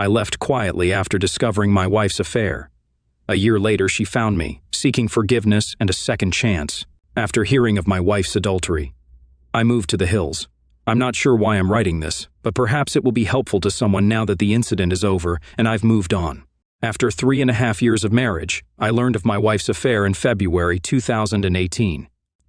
I left quietly after discovering my wife's affair. A year later, she found me, seeking forgiveness and a second chance, after hearing of my wife's adultery. I moved to the hills. I'm not sure why I'm writing this, but perhaps it will be helpful to someone now that the incident is over and I've moved on. After 3.5 years of marriage, I learned of my wife's affair in February 2018.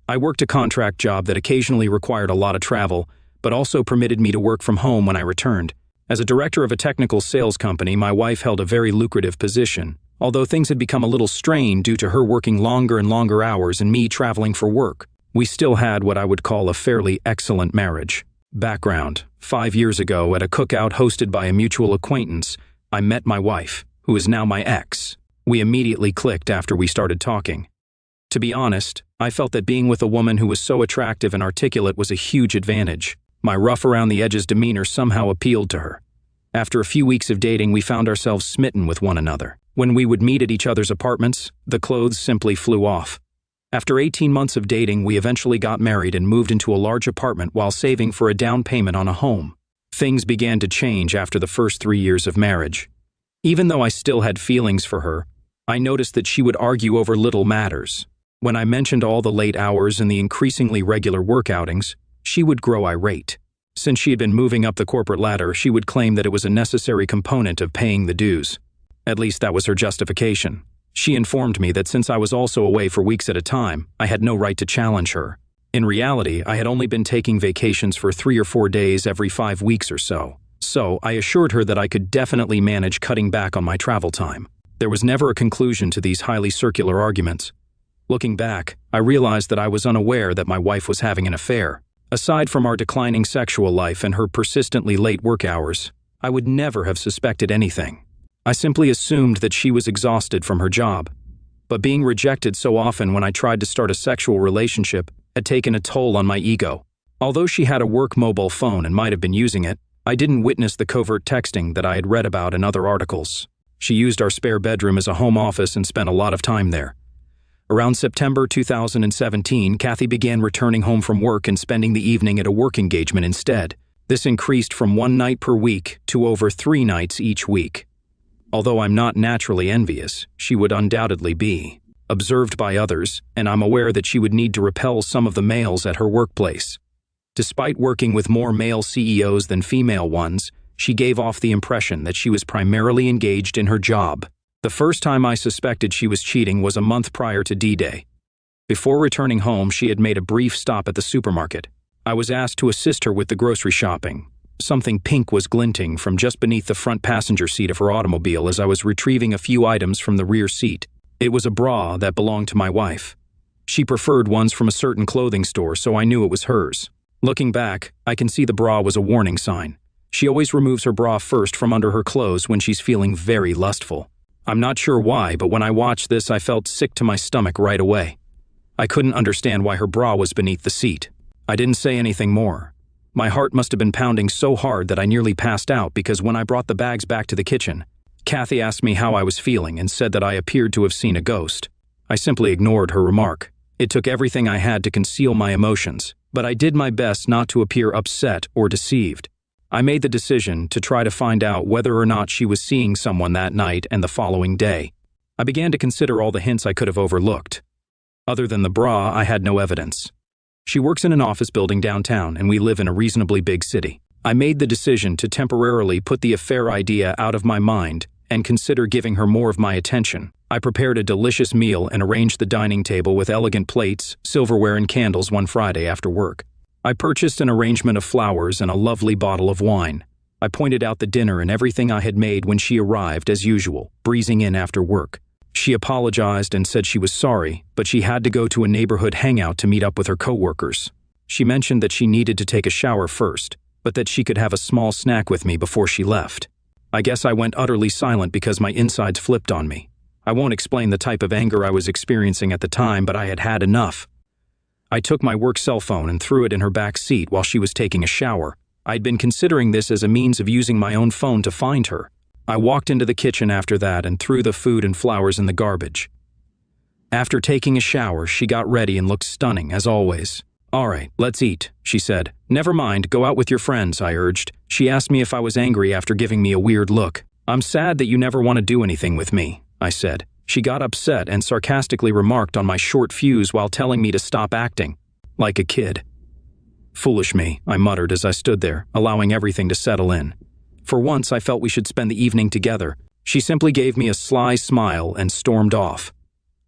I worked a contract job that occasionally required a lot of travel, but also permitted me to work from home when I returned. As a director of a technical sales company, my wife held a very lucrative position, although things had become a little strained due to her working longer and longer hours and me traveling for work. We still had what I would call a fairly excellent marriage. Background: 5 years ago, at a cookout hosted by a mutual acquaintance, I met my wife, who is now my ex. We immediately clicked after we started talking. To be honest, I felt that being with a woman who was so attractive and articulate was a huge advantage. My rough around the edges demeanor somehow appealed to her. After a few weeks of dating, we found ourselves smitten with one another. When we would meet at each other's apartments, the clothes simply flew off. After 18 months of dating, we eventually got married and moved into a large apartment while saving for a down payment on a home. Things began to change after the first 3 years of marriage. Even though I still had feelings for her, I noticed that she would argue over little matters. When I mentioned all the late hours and the increasingly regular work outings, she would grow irate. Since she had been moving up the corporate ladder, she would claim that it was a necessary component of paying the dues. At least that was her justification. She informed me that since I was also away for weeks at a time, I had no right to challenge her. In reality, I had only been taking vacations for 3 or 4 days every 5 weeks or so. So, I assured her that I could definitely manage cutting back on my travel time. There was never a conclusion to these highly circular arguments. Looking back, I realized that I was unaware that my wife was having an affair. Aside from our declining sexual life and her persistently late work hours, I would never have suspected anything. I simply assumed that she was exhausted from her job. But being rejected so often when I tried to start a sexual relationship had taken a toll on my ego. Although she had a work mobile phone and might have been using it, I didn't witness the covert texting that I had read about in other articles. She used our spare bedroom as a home office and spent a lot of time there. Around September 2017, Kathy began returning home from work and spending the evening at a work engagement instead. This increased from 1 night per week to over 3 nights each week. Although I'm not naturally envious, she would undoubtedly be observed by others, and I'm aware that she would need to repel some of the males at her workplace. Despite working with more male CEOs than female ones, she gave off the impression that she was primarily engaged in her job. The first time I suspected she was cheating was a month prior to D-Day. Before returning home, she had made a brief stop at the supermarket. I was asked to assist her with the grocery shopping. Something pink was glinting from just beneath the front passenger seat of her automobile as I was retrieving a few items from the rear seat. It was a bra that belonged to my wife. She preferred ones from a certain clothing store, so I knew it was hers. Looking back, I can see the bra was a warning sign. She always removes her bra first from under her clothes when she's feeling very lustful. I'm not sure why, but when I watched this, I felt sick to my stomach right away. I couldn't understand why her bra was beneath the seat. I didn't say anything more. My heart must have been pounding so hard that I nearly passed out because when I brought the bags back to the kitchen, Kathy asked me how I was feeling and said that I appeared to have seen a ghost. I simply ignored her remark. It took everything I had to conceal my emotions, but I did my best not to appear upset or deceived. I made the decision to try to find out whether or not she was seeing someone that night and the following day. I began to consider all the hints I could have overlooked. Other than the bra, I had no evidence. She works in an office building downtown, and we live in a reasonably big city. I made the decision to temporarily put the affair idea out of my mind and consider giving her more of my attention. I prepared a delicious meal and arranged the dining table with elegant plates, silverware, and candles one Friday after work. I purchased an arrangement of flowers and a lovely bottle of wine. I pointed out the dinner and everything I had made when she arrived as usual, breezing in after work. She apologized and said she was sorry, but she had to go to a neighborhood hangout to meet up with her coworkers. She mentioned that she needed to take a shower first, but that she could have a small snack with me before she left. I guess I went utterly silent because my insides flipped on me. I won't explain the type of anger I was experiencing at the time, but I had had enough. I took my work cell phone and threw it in her back seat while she was taking a shower. I'd been considering this as a means of using my own phone to find her. I walked into the kitchen after that and threw the food and flowers in the garbage. After taking a shower, she got ready and looked stunning, as always. "All right, let's eat," she said. "Never mind, go out with your friends," I urged. She asked me if I was angry after giving me a weird look. "I'm sad that you never want to do anything with me," I said. She got upset and sarcastically remarked on my short fuse while telling me to stop acting like a kid. "Foolish me," I muttered as I stood there, allowing everything to settle in. For once, I felt we should spend the evening together. She simply gave me a sly smile and stormed off.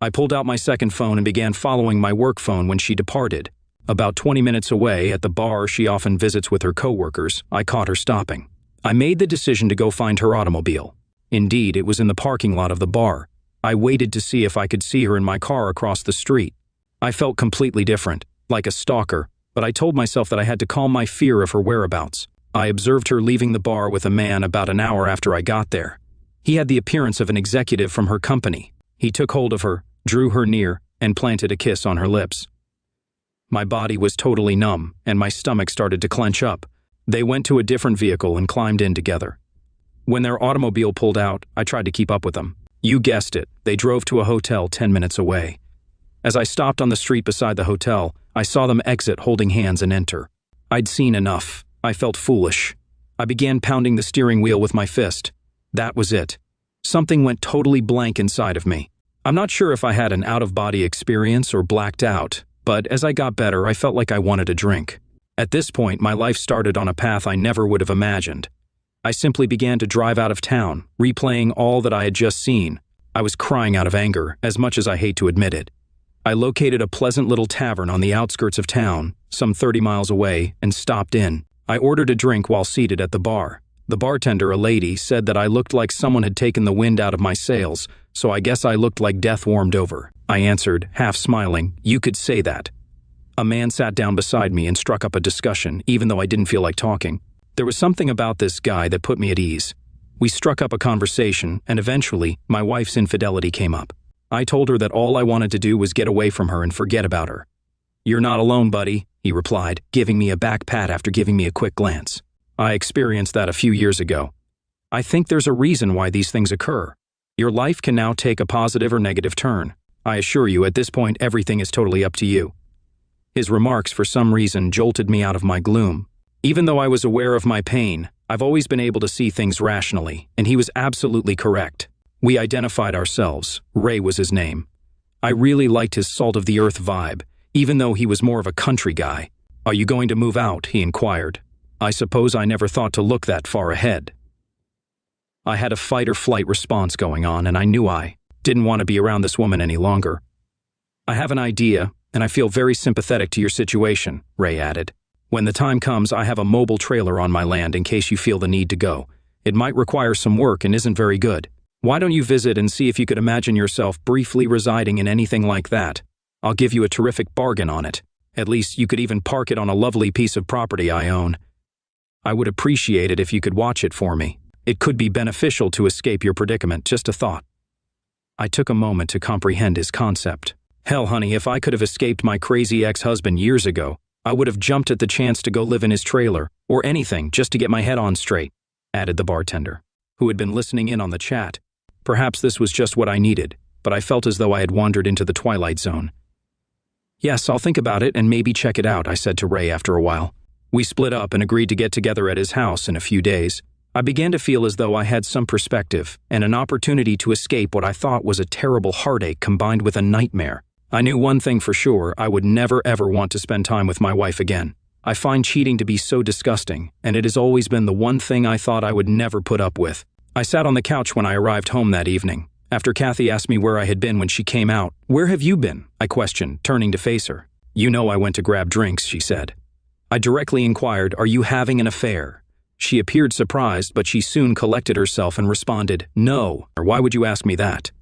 I pulled out my second phone and began following my work phone when she departed. About 20 minutes away, at the bar she often visits with her coworkers, I caught her stopping. I made the decision to go find her automobile. Indeed, it was in the parking lot of the bar. I waited to see if I could see her in my car across the street. I felt completely different, like a stalker, but I told myself that I had to calm my fear of her whereabouts. I observed her leaving the bar with a man about an hour after I got there. He had the appearance of an executive from her company. He took hold of her, drew her near, and planted a kiss on her lips. My body was totally numb, and my stomach started to clench up. They went to a different vehicle and climbed in together. When their automobile pulled out, I tried to keep up with them. You guessed it, they drove to a hotel 10 minutes away. As I stopped on the street beside the hotel, I saw them exit holding hands and enter. I'd seen enough. I felt foolish. I began pounding the steering wheel with my fist. That was it. Something went totally blank inside of me. I'm not sure if I had an out-of-body experience or blacked out, but as I got better, I felt like I wanted a drink. At this point, my life started on a path I never would have imagined. I simply began to drive out of town, replaying all that I had just seen. I was crying out of anger, as much as I hate to admit it. I located a pleasant little tavern on the outskirts of town, some 30 miles away, and stopped in. I ordered a drink while seated at the bar. The bartender, a lady, said that I looked like someone had taken the wind out of my sails, so I guess I looked like death warmed over. I answered, half smiling, "You could say that." A man sat down beside me and struck up a discussion, even though I didn't feel like talking. There was something about this guy that put me at ease. We struck up a conversation, and eventually, my wife's infidelity came up. I told her that all I wanted to do was get away from her and forget about her. "You're not alone, buddy," he replied, giving me a back pat after giving me a quick glance. "I experienced that a few years ago. I think there's a reason why these things occur. Your life can now take a positive or negative turn. I assure you, at this point, everything is totally up to you." His remarks, for some reason, jolted me out of my gloom. Even though I was aware of my pain, I've always been able to see things rationally, and he was absolutely correct. We identified ourselves. Ray was his name. I really liked his salt-of-the-earth vibe, even though he was more of a country guy. "Are you going to move out?" he inquired. I suppose I never thought to look that far ahead. I had a fight-or-flight response going on, and I knew I didn't want to be around this woman any longer. "I have an idea, and I feel very sympathetic to your situation," Ray added. "When the time comes, I have a mobile trailer on my land in case you feel the need to go. It might require some work and isn't very good. Why don't you visit and see if you could imagine yourself briefly residing in anything like that? I'll give you a terrific bargain on it. At least you could even park it on a lovely piece of property I own. I would appreciate it if you could watch it for me. It could be beneficial to escape your predicament, just a thought." I took a moment to comprehend his concept. Hell, honey, if I could have escaped my crazy ex-husband years ago, I would have jumped at the chance to go live in his trailer, or anything, just to get my head on straight, added the bartender, who had been listening in on the chat. Perhaps this was just what I needed, but I felt as though I had wandered into the twilight zone. "Yes, I'll think about it and maybe check it out," I said to Ray after a while. We split up and agreed to get together at his house in a few days. I began to feel as though I had some perspective and an opportunity to escape what I thought was a terrible heartache combined with a nightmare. I knew one thing for sure: I would never ever want to spend time with my wife again. I find cheating to be so disgusting, and it has always been the one thing I thought I would never put up with. I sat on the couch when I arrived home that evening. After Kathy asked me where I had been when she came out. "Where have you been?" I questioned, turning to face her. "You know I went to grab drinks," she said. I directly inquired, "Are you having an affair?" She appeared surprised, but she soon collected herself and responded, "No, or why would you ask me that?"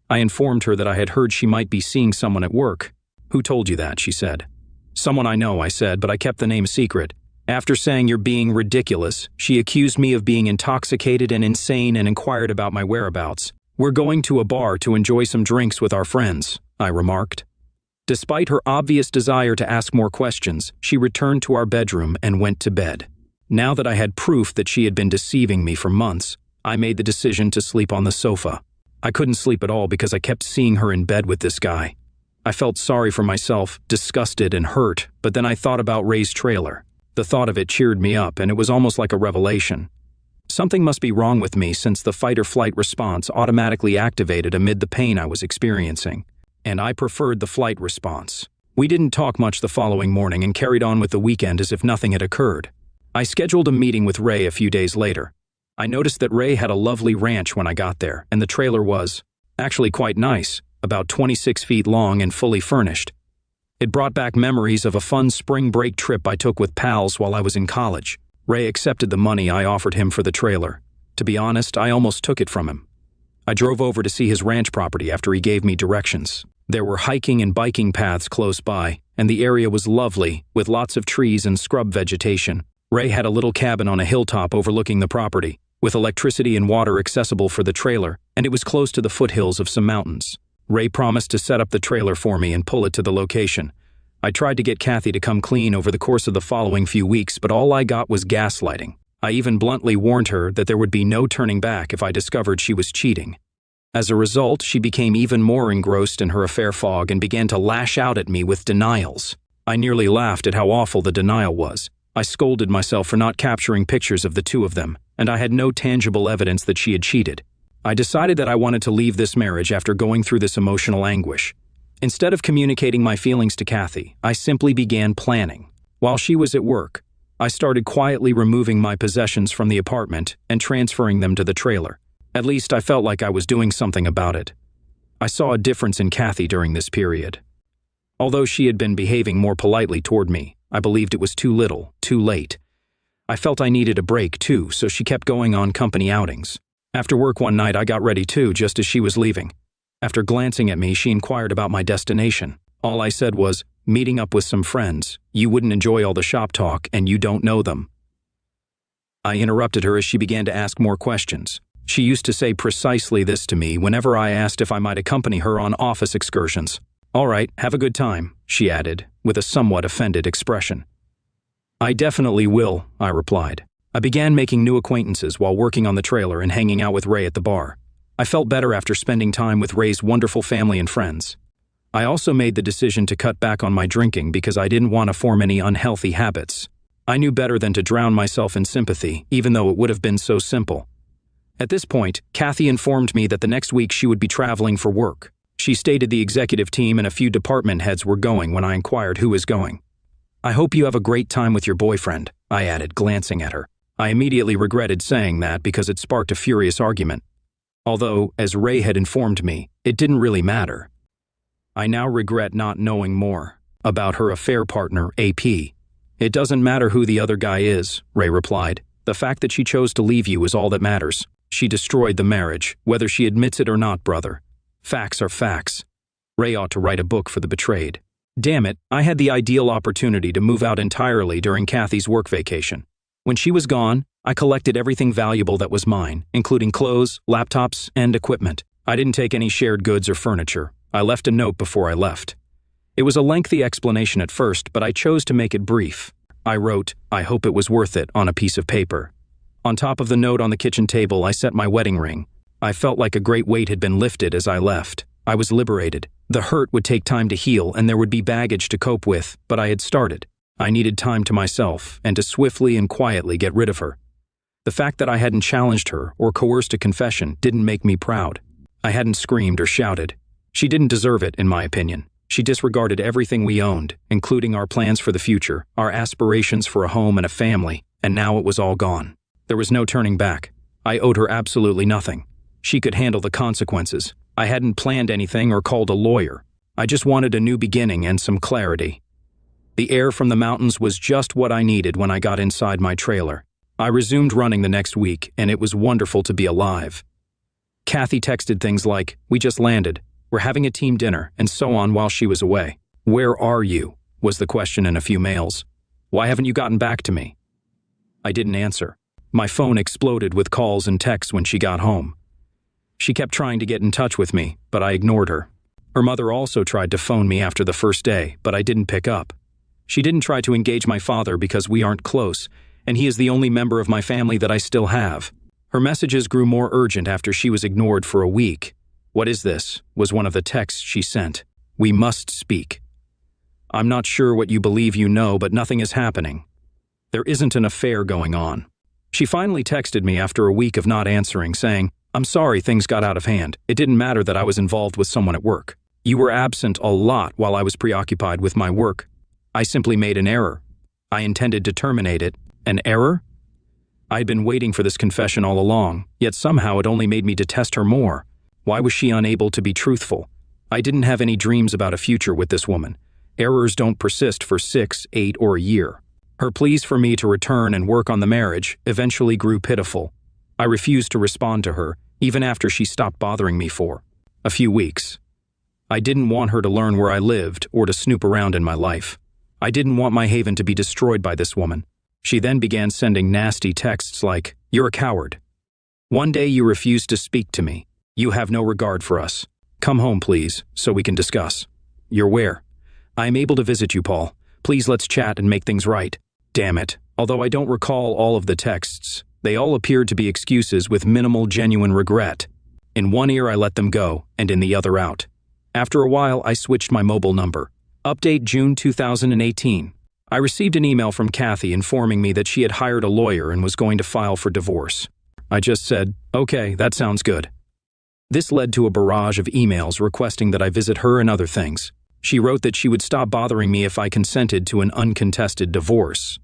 I informed her that I had heard she might be seeing someone at work. "Who told you that?" she said. "Someone I know," I said, but I kept the name secret. After saying "You're being ridiculous," she accused me of being intoxicated and insane and inquired about my whereabouts. "We're going to a bar to enjoy some drinks with our friends," I remarked. Despite her obvious desire to ask more questions, she returned to our bedroom and went to bed. Now that I had proof that she had been deceiving me for months, I made the decision to sleep on the sofa. I couldn't sleep at all because I kept seeing her in bed with this guy. I felt sorry for myself, disgusted and hurt, but then I thought about Ray's trailer. The thought of it cheered me up, and it was almost like a revelation. Something must be wrong with me since the fight-or-flight response automatically activated amid the pain I was experiencing, and I preferred the flight response. We didn't talk much the following morning and carried on with the weekend as if nothing had occurred. I scheduled a meeting with Ray a few days later. I noticed that Ray had a lovely ranch when I got there, and the trailer was actually quite nice, about 26 feet long and fully furnished. It brought back memories of a fun spring break trip I took with pals while I was in college. Ray accepted the money I offered him for the trailer. To be honest, I almost took it from him. I drove over to see his ranch property after he gave me directions. There were hiking and biking paths close by, and the area was lovely, with lots of trees and scrub vegetation. Ray had a little cabin on a hilltop overlooking the property, with electricity and water accessible for the trailer, and it was close to the foothills of some mountains. Ray promised to set up the trailer for me and pull it to the location. I tried to get Kathy to come clean over the course of the following few weeks, but all I got was gaslighting. I even bluntly warned her that there would be no turning back if I discovered she was cheating. As a result, she became even more engrossed in her affair fog and began to lash out at me with denials. I nearly laughed at how awful the denial was. I scolded myself for not capturing pictures of the two of them, and I had no tangible evidence that she had cheated. I decided that I wanted to leave this marriage after going through this emotional anguish. Instead of communicating my feelings to Kathy, I simply began planning. While she was at work, I started quietly removing my possessions from the apartment and transferring them to the trailer. At least I felt like I was doing something about it. I saw a difference in Kathy during this period. Although she had been behaving more politely toward me, I believed it was too little, too late. I felt I needed a break too, so she kept going on company outings. After work one night, I got ready too, just as she was leaving. After glancing at me, she inquired about my destination. All I said was, meeting up with some friends. You wouldn't enjoy all the shop talk, and you don't know them. I interrupted her as she began to ask more questions. She used to say precisely this to me whenever I asked if I might accompany her on office excursions. "All right, have a good time," she added, with a somewhat offended expression. "I definitely will," I replied. I began making new acquaintances while working on the trailer and hanging out with Ray at the bar. I felt better after spending time with Ray's wonderful family and friends. I also made the decision to cut back on my drinking because I didn't want to form any unhealthy habits. I knew better than to drown myself in sympathy, even though it would have been so simple. At this point, Kathy informed me that the next week she would be traveling for work. She stated the executive team and a few department heads were going when I inquired who was going. "I hope you have a great time with your boyfriend," I added, glancing at her. I immediately regretted saying that because it sparked a furious argument. Although, as Ray had informed me, it didn't really matter. I now regret not knowing more about her affair partner, AP. "It doesn't matter who the other guy is," Ray replied. "The fact that she chose to leave you is all that matters. She destroyed the marriage, whether she admits it or not, brother. Facts are facts. Ray ought to write a book for the betrayed." Damn it, I had the ideal opportunity to move out entirely during Kathy's work vacation. When she was gone, I collected everything valuable that was mine, including clothes, laptops, and equipment. I didn't take any shared goods or furniture. I left a note before I left. It was a lengthy explanation at first, but I chose to make it brief. I wrote, "I hope it was worth it," on a piece of paper. On top of the note on the kitchen table, I set my wedding ring. I felt like a great weight had been lifted as I left. I was liberated. The hurt would take time to heal and there would be baggage to cope with, but I had started. I needed time to myself and to swiftly and quietly get rid of her. The fact that I hadn't challenged her or coerced a confession didn't make me proud. I hadn't screamed or shouted. She didn't deserve it, in my opinion. She disregarded everything we owned, including our plans for the future, our aspirations for a home and a family, and now it was all gone. There was no turning back. I owed her absolutely nothing. She could handle the consequences. I hadn't planned anything or called a lawyer. I just wanted a new beginning and some clarity. The air from the mountains was just what I needed when I got inside my trailer. I resumed running the next week, and it was wonderful to be alive. Kathy texted things like, "We just landed. We're having a team dinner," and so on while she was away. "Where are you?" was the question in a few mails. "Why haven't you gotten back to me?" I didn't answer. My phone exploded with calls and texts when she got home. She kept trying to get in touch with me, but I ignored her. Her mother also tried to phone me after the first day, but I didn't pick up. She didn't try to engage my father because we aren't close, and he is the only member of my family that I still have. Her messages grew more urgent after she was ignored for a week. "What is this?" was one of the texts she sent. "We must speak. I'm not sure what you believe you know, but nothing is happening. There isn't an affair going on. She finally texted me after a week of not answering, saying, "I'm sorry things got out of hand. It didn't matter that I was involved with someone at work. You were absent a lot while I was preoccupied with my work. I simply made an error. I intended to terminate it." An error? I'd been waiting for this confession all along, yet somehow it only made me detest her more. Why was she unable to be truthful? I didn't have any dreams about a future with this woman. Errors don't persist for 6, 8, or a year. Her pleas for me to return and work on the marriage eventually grew pitiful. I refused to respond to her, even after she stopped bothering me for a few weeks. I didn't want her to learn where I lived or to snoop around in my life. I didn't want my haven to be destroyed by this woman. She then began sending nasty texts like, "You're a coward. One day you refused to speak to me. You have no regard for us. Come home, please, so we can discuss. You're where? I am able to visit you, Paul. Please let's chat and make things right." Damn it. Although I don't recall all of the texts, they all appeared to be excuses with minimal genuine regret. In one ear I let them go, and in the other out. After a while, I switched my mobile number. Update June 2018. I received an email from Kathy informing me that she had hired a lawyer and was going to file for divorce. I just said, "Okay, that sounds good." This led to a barrage of emails requesting that I visit her and other things. She wrote that she would stop bothering me if I consented to an uncontested divorce.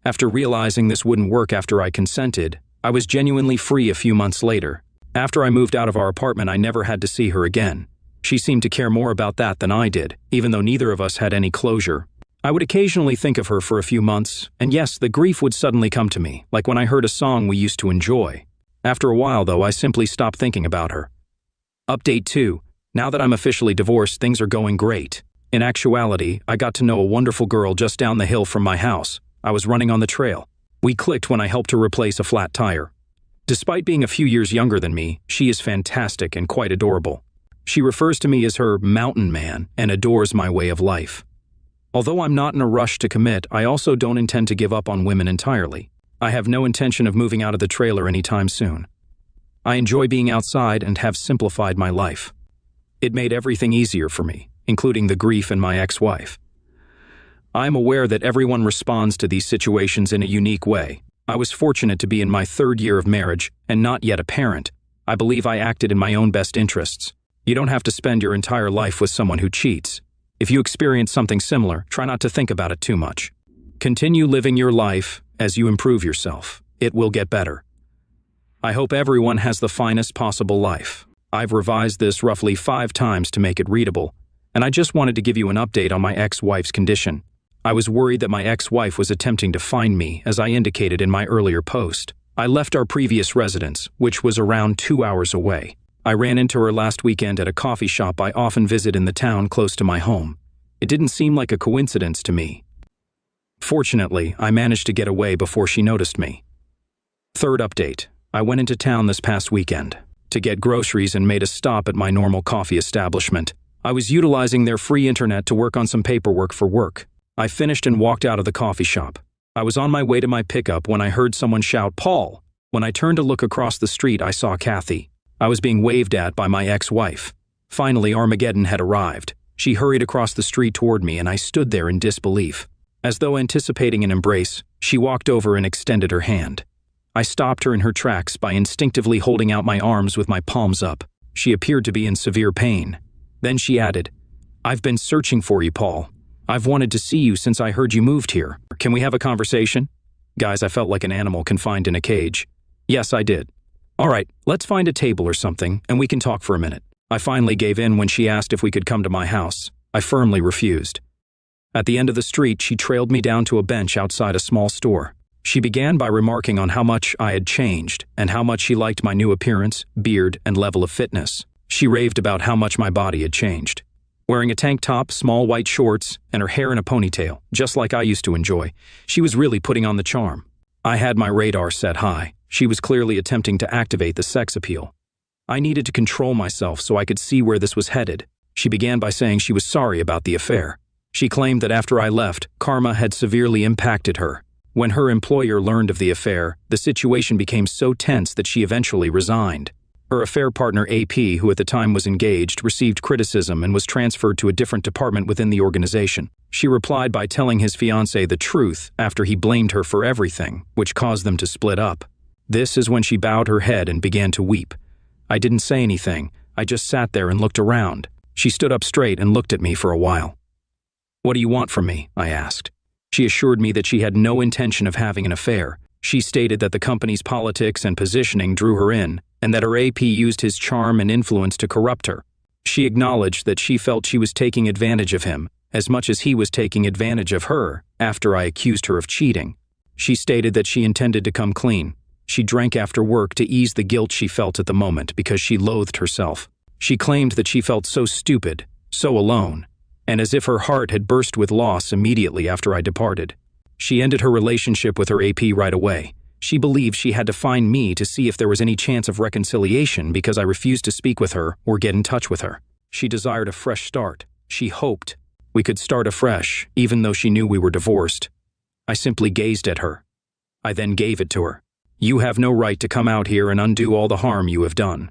After realizing this wouldn't work after I consented, I was genuinely free a few months later. After I moved out of our apartment, I never had to see her again. She seemed to care more about that than I did, even though neither of us had any closure. I would occasionally think of her for a few months, and yes, the grief would suddenly come to me, like when I heard a song we used to enjoy. After a while, though, I simply stopped thinking about her. Update 2. Now that I'm officially divorced, things are going great. In actuality, I got to know a wonderful girl just down the hill from my house. I was running on the trail. We clicked when I helped her replace a flat tire. Despite being a few years younger than me, she is fantastic and quite adorable. She refers to me as her mountain man and adores my way of life. Although I'm not in a rush to commit, I also don't intend to give up on women entirely. I have no intention of moving out of the trailer anytime soon. I enjoy being outside and have simplified my life. It made everything easier for me, including the grief and my ex-wife. I am aware that everyone responds to these situations in a unique way. I was fortunate to be in my 3rd year of marriage and not yet a parent. I believe I acted in my own best interests. You don't have to spend your entire life with someone who cheats. If you experience something similar, try not to think about it too much. Continue living your life as you improve yourself. It will get better. I hope everyone has the finest possible life. I've revised this roughly 5 times to make it readable, and I just wanted to give you an update on my ex-wife's condition. I was worried that my ex-wife was attempting to find me, as I indicated in my earlier post. I left our previous residence, which was around 2 hours away. I ran into her last weekend at a coffee shop I often visit in the town close to my home. It didn't seem like a coincidence to me. Fortunately, I managed to get away before she noticed me. 3rd update. I went into town this past weekend to get groceries and made a stop at my normal coffee establishment. I was utilizing their free internet to work on some paperwork for work. I finished and walked out of the coffee shop. I was on my way to my pickup when I heard someone shout, "Paul!" When I turned to look across the street, I saw Kathy. I was being waved at by my ex-wife. Finally, Armageddon had arrived. She hurried across the street toward me, and I stood there in disbelief. As though anticipating an embrace, she walked over and extended her hand. I stopped her in her tracks by instinctively holding out my arms with my palms up. She appeared to be in severe pain. Then she added, "I've been searching for you, Paul. I've wanted to see you since I heard you moved here. Can we have a conversation?" Guys, I felt like an animal confined in a cage. Yes, I did. "All right, let's find a table or something, and we can talk for a minute." I finally gave in when she asked if we could come to my house. I firmly refused. At the end of the street, she trailed me down to a bench outside a small store. She began by remarking on how much I had changed and how much she liked my new appearance, beard, and level of fitness. She raved about how much my body had changed. Wearing a tank top, small white shorts, and her hair in a ponytail, just like I used to enjoy, she was really putting on the charm. I had my radar set high. She was clearly attempting to activate the sex appeal. I needed to control myself so I could see where this was headed. She began by saying she was sorry about the affair. She claimed that after I left, karma had severely impacted her. When her employer learned of the affair, the situation became so tense that she eventually resigned. Her affair partner AP, who at the time was engaged, received criticism and was transferred to a different department within the organization. She replied by telling his fiancé the truth after he blamed her for everything, which caused them to split up. This is when she bowed her head and began to weep. I didn't say anything. I just sat there and looked around. She stood up straight and looked at me for a while. "What do you want from me?" I asked. She assured me that she had no intention of having an affair. She stated that the company's politics and positioning drew her in, and that her AP used his charm and influence to corrupt her. She acknowledged that she felt she was taking advantage of him, as much as he was taking advantage of her after I accused her of cheating. She stated that she intended to come clean. She drank after work to ease the guilt she felt at the moment because she loathed herself. She claimed that she felt so stupid, so alone, and as if her heart had burst with loss immediately after I departed. She ended her relationship with her AP right away. She believed she had to find me to see if there was any chance of reconciliation because I refused to speak with her or get in touch with her. She desired a fresh start. She hoped we could start afresh, even though she knew we were divorced. I simply gazed at her. I then gave it to her. "You have no right to come out here and undo all the harm you have done.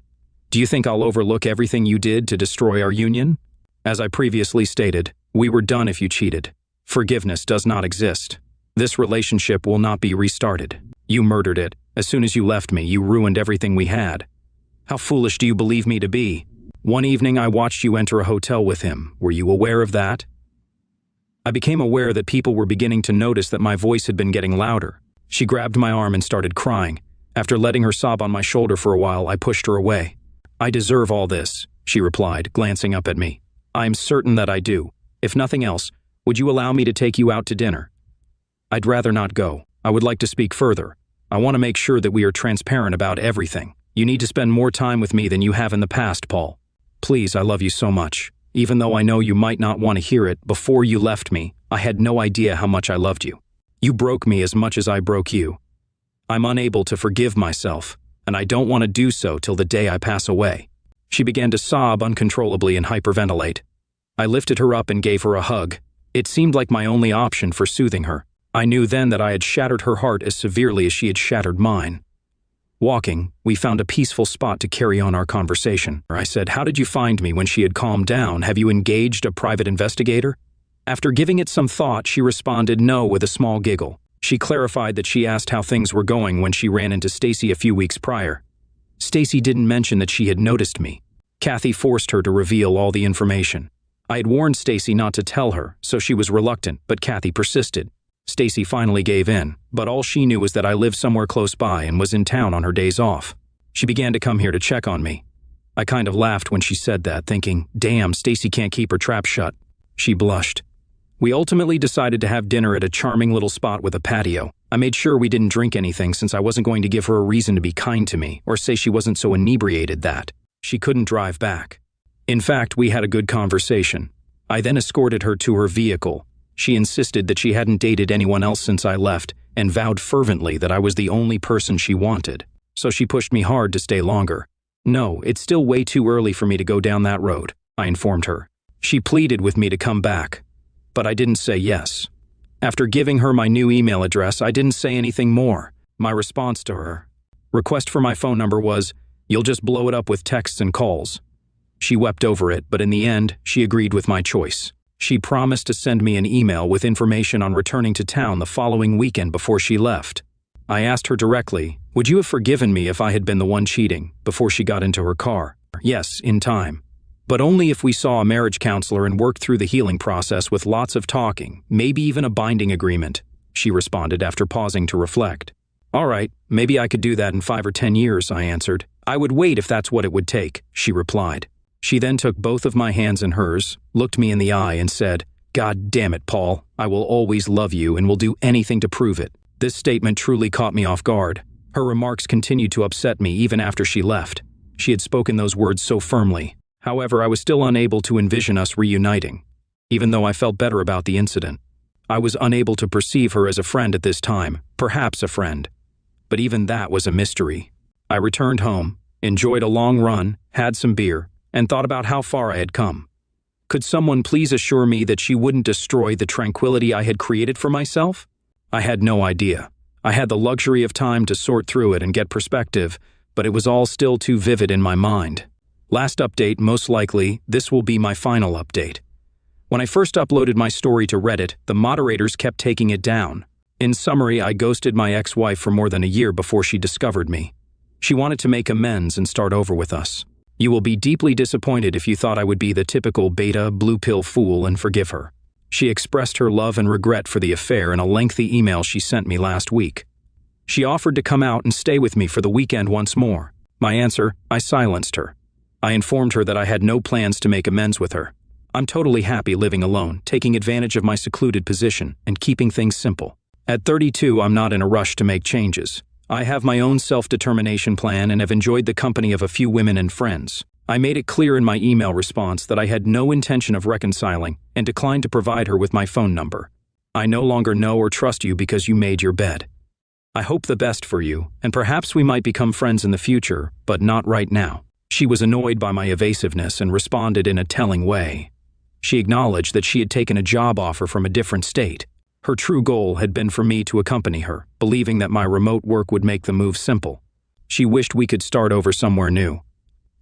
Do you think I'll overlook everything you did to destroy our union? As I previously stated, we were done if you cheated. Forgiveness does not exist. This relationship will not be restarted. You murdered it. As soon as you left me, you ruined everything we had. How foolish do you believe me to be? One evening I watched you enter a hotel with him. Were you aware of that?" I became aware that people were beginning to notice that my voice had been getting louder. She grabbed my arm and started crying. After letting her sob on my shoulder for a while, I pushed her away. "I deserve all this," she replied, glancing up at me. "I'm certain that I do. If nothing else, would you allow me to take you out to dinner?" "I'd rather not go. I would like to speak further. I want to make sure that we are transparent about everything. You need to spend more time with me than you have in the past, Paul. Please, I love you so much. Even though I know you might not want to hear it, before you left me, I had no idea how much I loved you. You broke me as much as I broke you. I'm unable to forgive myself, and I don't want to do so till the day I pass away." She began to sob uncontrollably and hyperventilate. I lifted her up and gave her a hug. It seemed like my only option for soothing her. I knew then that I had shattered her heart as severely as she had shattered mine. Walking, we found a peaceful spot to carry on our conversation. I said, "How did you find me?" When she had calmed down. "Have you engaged a private investigator?" After giving it some thought, she responded no with a small giggle. She clarified that she asked how things were going when she ran into Stacy a few weeks prior. Stacy didn't mention that she had noticed me. Kathy forced her to reveal all the information. I had warned Stacy not to tell her, so she was reluctant, but Kathy persisted. Stacy finally gave in, but all she knew was that I lived somewhere close by and was in town on her days off. She began to come here to check on me. I kind of laughed when she said that, thinking, damn, Stacy can't keep her trap shut. She blushed. We ultimately decided to have dinner at a charming little spot with a patio. I made sure we didn't drink anything since I wasn't going to give her a reason to be kind to me or say she wasn't so inebriated that she couldn't drive back. In fact, we had a good conversation. I then escorted her to her vehicle. She insisted that she hadn't dated anyone else since I left and vowed fervently that I was the only person she wanted. So she pushed me hard to stay longer. "No, it's still way too early for me to go down that road," I informed her. She pleaded with me to come back, but I didn't say yes. After giving her my new email address, I didn't say anything more. My response to her request for my phone number was, "You'll just blow it up with texts and calls." She wept over it, but in the end, she agreed with my choice. She promised to send me an email with information on returning to town the following weekend before she left. I asked her directly, "Would you have forgiven me if I had been the one cheating?" before she got into her car. "Yes, in time. But only if we saw a marriage counselor and worked through the healing process with lots of talking, maybe even a binding agreement," she responded after pausing to reflect. "All right, maybe I could do that in 5 or 10 years, I answered. "I would wait if that's what it would take," she replied. She then took both of my hands in hers, looked me in the eye and said, "God damn it, Paul, I will always love you and will do anything to prove it." This statement truly caught me off guard. Her remarks continued to upset me even after she left. She had spoken those words so firmly. However, I was still unable to envision us reuniting, even though I felt better about the incident. I was unable to perceive her as a friend at this time, perhaps a friend. But even that was a mystery. I returned home, enjoyed a long run, had some beer, and thought about how far I had come. Could someone please assure me that she wouldn't destroy the tranquility I had created for myself? I had no idea. I had the luxury of time to sort through it and get perspective, but it was all still too vivid in my mind. Last update, most likely, this will be my final update. When I first uploaded my story to Reddit, the moderators kept taking it down. In summary, I ghosted my ex-wife for more than a year before she discovered me. She wanted to make amends and start over with us. You will be deeply disappointed if you thought I would be the typical beta, blue pill fool and forgive her. She expressed her love and regret for the affair in a lengthy email she sent me last week. She offered to come out and stay with me for the weekend once more. My answer, I silenced her. I informed her that I had no plans to make amends with her. I'm totally happy living alone, taking advantage of my secluded position, and keeping things simple. At 32, I'm not in a rush to make changes. I have my own self-determination plan and have enjoyed the company of a few women and friends. I made it clear in my email response that I had no intention of reconciling and declined to provide her with my phone number. I no longer know or trust you because you made your bed. I hope the best for you, and perhaps we might become friends in the future, but not right now. She was annoyed by my evasiveness and responded in a telling way. She acknowledged that she had taken a job offer from a different state. Her true goal had been for me to accompany her, believing that my remote work would make the move simple. She wished we could start over somewhere new.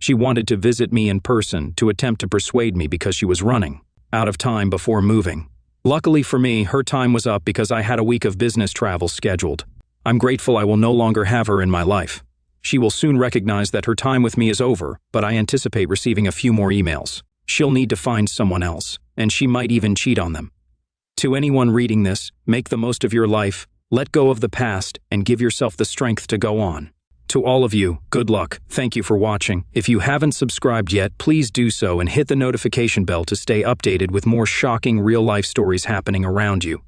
She wanted to visit me in person to attempt to persuade me because she was running out of time before moving. Luckily for me, her time was up because I had a week of business travel scheduled. I'm grateful I will no longer have her in my life. She will soon recognize that her time with me is over, but I anticipate receiving a few more emails. She'll need to find someone else, and she might even cheat on them. To anyone reading this, make the most of your life, let go of the past, and give yourself the strength to go on. To all of you, good luck. Thank you for watching. If you haven't subscribed yet, please do so and hit the notification bell to stay updated with more shocking real-life stories happening around you.